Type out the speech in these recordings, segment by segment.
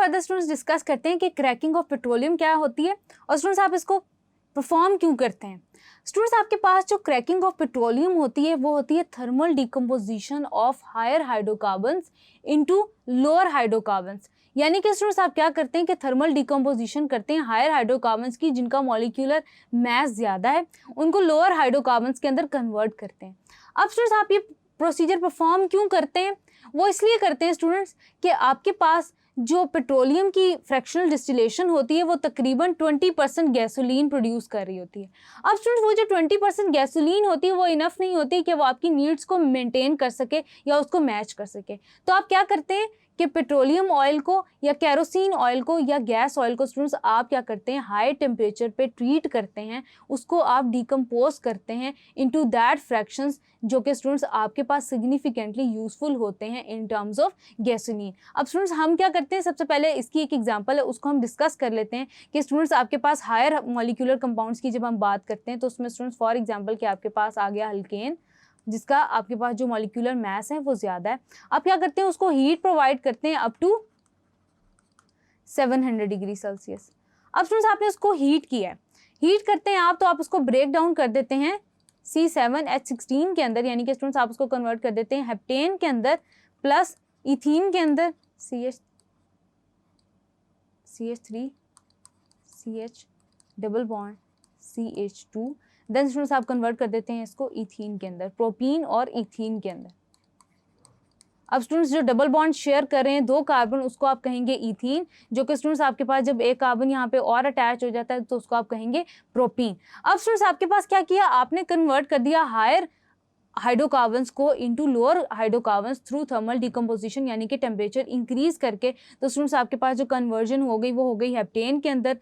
Further students discuss करते हैं कि क्रैकिंग ऑफ पेट्रोलियम क्या होती है और स्टूडेंट्स आप इसको परफॉर्म क्यों करते हैं। स्टूडेंट्स आपके पास जो क्रैकिंग ऑफ पेट्रोलियम होती है वो होती है thermal decomposition of higher hydrocarbons into lower hydrocarbons. यानी कि स्टूडेंट्स आप क्या करते हैं कि थर्मल डिकम्पोजिशन करते हैं हायर हाइड्रोकार्बन्स की जिनका मॉलिक्यूलर मास ज़्यादा है, उनको लोअर हाइड्रोकार्बन्स के अंदर कन्वर्ट करते हैं। अब स्टूडेंट्स आप ये प्रोसीजर परफॉर्म क्यों करते हैं? वो इसलिए करते हैं स्टूडेंट्स कि आपके पास जो पेट्रोलियम की फ्रैक्शनल डिस्टिलेशन होती है वो तकरीबन 20% गैसोलीन प्रोड्यूस कर रही होती है। अब स्टूडेंट्स वो जो 20% गैसोलीन होती है वो इनफ नहीं होती कि वो आपकी नीड्स को मेंटेन कर सके या उसको मैच कर सके। तो आप क्या करते हैं कि पेट्रोलियम ऑयल को या कैरोसिन ऑयल को या गैस ऑयल को स्टूडेंट्स आप क्या करते हैं हाई टेम्परेचर पे ट्रीट करते हैं, उसको आप डिकम्पोज करते हैं इनटू दैट फ्रैक्शंस जो कि स्टूडेंट्स आपके पास सिग्निफिकेंटली यूजफुल होते हैं इन टर्म्स ऑफ गैसोलीन। अब स्टूडेंट्स हम क्या करते हैं, सबसे पहले इसकी एक एग्जांपल है उसको हम डिस्कस कर लेते हैं कि स्टूडेंट्स आपके पास हायर मॉलिक्यूलर कंपाउंड्स की जब हम बात करते हैं तो उसमें स्टूडेंट्स फॉर एग्जांपल कि आपके पास आ गया अल्केन जिसका आपके पास जो मॉलिक्यूलर मास है वो ज़्यादा है। आप क्या करते हैं उसको हीट प्रोवाइड करते हैं अप टू 700 डिग्री सेल्सियस। अब स्टूडेंट्स आपने उसको हीट किया है, हीट करते हैं आप तो आप उसको ब्रेक डाउन कर देते हैं C7H16 के अंदर, यानी कि स्टूडेंट्स आप उसको कन्वर्ट कर देते हैं हेप्टेन के अंदर प्लस इथीन के अंदर CH3 CH double bond CH2। Then students आप कन्वर्ट कर देते हैं इसको इथीन के अंदर, प्रोपीन और इथीन के अंदर। अब स्टूडेंट्स जो डबल बॉन्ड शेयर कर रहे हैं दो कार्बन उसको आप कहेंगे इथीन, जो कि स्टूडेंट्स आपके पास जब एक कार्बन यहाँ पे और अटैच हो जाता है तो उसको आप कहेंगे प्रोपीन। अब स्टूडेंट्स आपके पास क्या किया, आपने कन्वर्ट कर दिया हायर हाइड्रोकार्बन्स को into lower hydrocarbons through thermal decomposition, यानी कि टेम्परेचर इंक्रीज करके। तो स्टूडेंट्स आपके पास जो कन्वर्जन हो गई वो हो गई हेप्टेन के अंदर,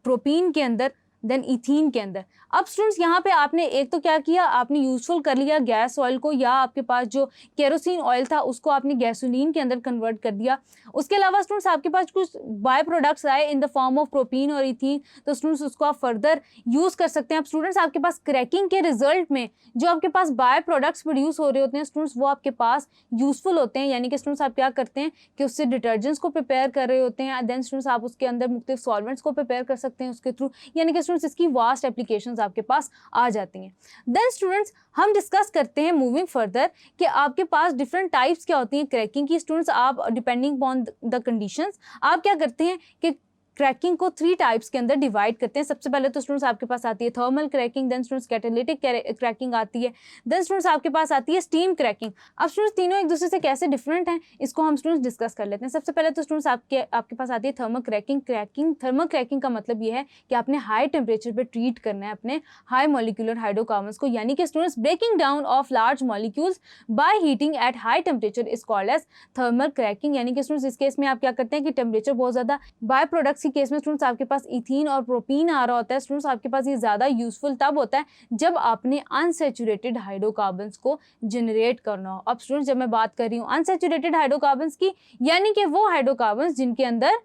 प्रोपीन के अंदर, देन इथीन के अंदर। अब स्टूडेंट्स यहाँ पे आपने एक तो क्या किया, आपने यूजफुल कर लिया गैस ऑयल को या आपके पास जो केरोसिन ऑयल था उसको आपने गैसोलीन के अंदर कन्वर्ट कर दिया। उसके अलावा स्टूडेंट्स आपके पास कुछ बाय प्रोडक्ट्स आए in the form of propene और इथीन, तो स्टूडेंट्स उसको आप फर्दर यूज़ कर सकते हैं। अब स्टूडेंट्स आपके पास क्रैकिंग के रिजल्ट में जो आपके पास बाय प्रोडक्ट्स प्रोड्यूस हो रहे होते हैं स्टूडेंट्स वो आपके पास यूजफुल होते हैं, यानी कि स्टूडेंट्स आप क्या करते हैं कि उससे डिटर्जेंट्स को प्रिपेयर कर रहे होते हैं। देन स्टूडेंट्स आप उसके अंदर मुख्तलिफ सॉल्वेंट्स को प्रिपेयर कर सकते हैं उसके थ्रू, यानी कि स्टूडेंट्स इसकी वास्ट एप्लीकेशंस आपके पास आ जाती हैं। देन स्टूडेंट्स हम डिस्कस करते हैं मूविंग फर्दर कि आपके पास डिफरेंट टाइप्स क्या होती हैं क्रैकिंग की। स्टूडेंट्स आप डिपेंडिंग ऑन द कंडीशंस आप क्या करते हैं कि क्रैकिंग को 3 टाइप्स के अंदर डिवाइड करते हैं। सबसे पहले तो स्टूडेंट्स आपके पास आती है thermal cracking, then students catalytic cracking आती है, देन स्टूडेंट्स आपके पास आती है स्टीम क्रैकिंग। अब स्टूडेंट्स तीनों एक दूसरे से कैसे डिफरेंट हैं इसको हम स्टूडेंट्स डिस्कस कर लेते हैं। सबसे पहले तो स्टूडेंट्स आपके पास आती है थर्मल क्रैकिंग। थर्मल क्रैकिंग का मतलब ये है कि आपने हाई टेम्परेचर पर ट्रीट करना है अपने हाई मॉलिक्यूलर हाइड्रोकार्बन्स को, यानी कि students breaking down of large molecules by heating at high temperature is called as thermal cracking. यानी कि स्टूडेंट्स इस केस में आप क्या करते हैं कि टेम्परेचर बहुत ज़्यादा, बाय प्रोडक्ट्स की केस में स्टूडेंट्स आपके पास इथीन और प्रोपीन आ रहा होता है। स्टूडेंट्स आपके पास ये ज़्यादा यूजफुल तब होता है जब आपने अनसैचुरेटेड हाइड्रोकार्बन्स को जनरेट करना हो। अब स्टूडेंट्स जब मैं बात कर रही हूँ अनसैचुरेटेड हाइड्रोकार्बन्स की, यानी कि वो हाइड्रोकार्बन्स जिनके अंदर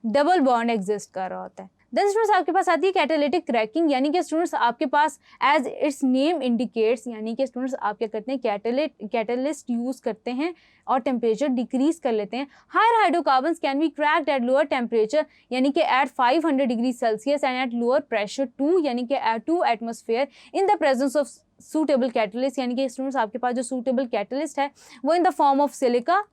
डबल बॉन्ड एग्जिस्ट कर रहा होता है। देन स्टूडेंट्स आपके पास आती है कैटालिटिक क्रैकिंग, यानी कि स्टूडेंट्स आपके पास एज इट्स नेम इंडिकेट्स, यानी कि स्टूडेंट्स आप क्या करते हैं कैटलिस्ट यूज़ करते हैं और टेम्परेचर डिक्रीज कर लेते हैं। Higher hydrocarbons can be cracked at lower temperature, यानी कि at 500 degree Celsius and at lower pressure 2, यानी कि at 2 atmosphere in the presence of suitable catalyst. यानी कि स्टूडेंट्स आपके पास जो सूटेबल कैटलिस्ट है वो in the form of silica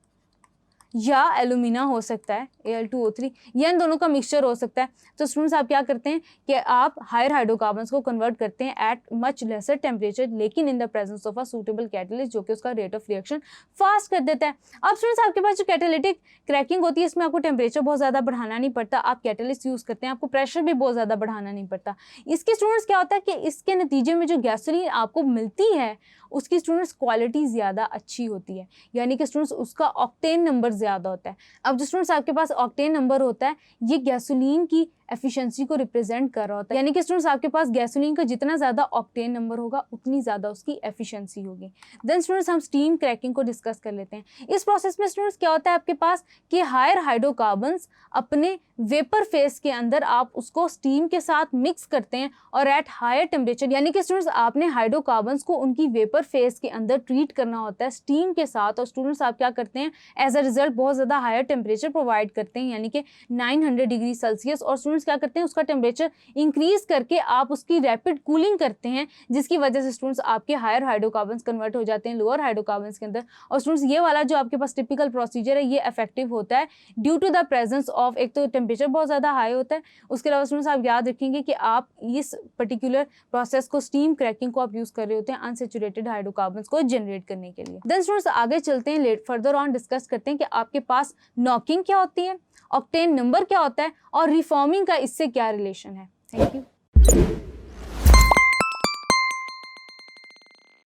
या एलुमिना हो सकता है Al2O3, या इन दोनों का मिक्सचर हो सकता है। तो स्टूडेंट्स आप क्या करते हैं कि आप हायर हाइड्रोकार्बन्स को कन्वर्ट करते हैं एट मच लेसर टेम्परेचर, लेकिन इन the presence of a suitable catalyst जो कि उसका रेट ऑफ रिएक्शन फास्ट कर देता है। अब स्टूडेंट्स आपके पास जो कैटालिटिक क्रैकिंग होती है इसमें आपको टेम्परेचर बहुत ज़्यादा बढ़ाना नहीं पड़ता, आप कैटलिस्ट यूज़ करते हैं, आपको प्रेशर भी बहुत ज़्यादा बढ़ाना नहीं पड़ता। इसके स्टूडेंट्स क्या होता है कि इसके नतीजे में जो गैसोलीन आपको मिलती है उसकी स्टूडेंट्स क्वालिटी ज़्यादा अच्छी होती है, यानी कि स्टूडेंट्स उसका ऑक्टेन नंबर ज़्यादा होता है। अब जो स्टूडेंट्स आपके पास ऑक्टेन नंबर होता है ये गैसोलीन की एफिशिएंसी को रिप्रेजेंट कर रहा होता है, यानी कि स्टूडेंट्स आपके पास गैसोलीन का जितना ज़्यादा ऑक्टेन नंबर होगा उतनी ज़्यादा उसकी एफिशिएंसी होगी। देन स्टूडेंट्स हम स्टीम क्रैकिंग को डिस्कस कर लेते हैं। इस प्रोसेस में स्टूडेंट्स क्या होता है आपके पास कि हायर हाइड्रोकार्बन्स अपने वेपर फेज के अंदर आप उसको स्टीम के साथ मिक्स करते हैं और एट हायर टेम्परेचर, यानी कि स्टूडेंट्स आपने हाइड्रोकार्बन्स को उनकी वेपर फेज के अंदर ट्रीट करना होता है स्टीम के साथ। और स्टूडेंट्स आप क्या करते हैं एज अ रिजल्ट सेल बहुत ज़्यादा हायर टेम्परेचर प्रोवाइड करते हैं, यानी कि 900 डिग्री सेल्सियस, और स्टूडेंट्स क्या करते हैं, उसका टेम्परेचर इंक्रीज करके आप उसकी रैपिड कूलिंग करते हैं, जिसकी वजह से स्टूडेंट्स आपके हायर हाइड्रोकार्बन्स कन्वर्ट हो जाते हैं लोअर हाइड्रोकार्बन्स के अंदर। और स्टूडेंट्स ये वाला जो आपके पास टिपिकल प्रोसीजर है ये इफेक्टिव होता है due to the presence of, एक तो टेम्परेचर बहुत ज़्यादा हाई होता है, उसके अलावा स्टूडेंट्स आप याद रखेंगे कि आप इस पर्टिकुलर प्रोसेस को, स्टीम क्रैकिंग को आप यूज़ कर रहे होते हैं अनसैचुरेटेड हाइड्रोकार्बन्स को जनरेट करने के लिए। देन स्टूडेंट्स आगे चलते हैं, फर्दर ऑन डिस्कस करते हैं कि आपके पास नॉकिंग क्या होती है, ऑक्टेन नंबर क्या होता है और रिफॉर्मिंग का इससे क्या रिलेशन है। Thank you.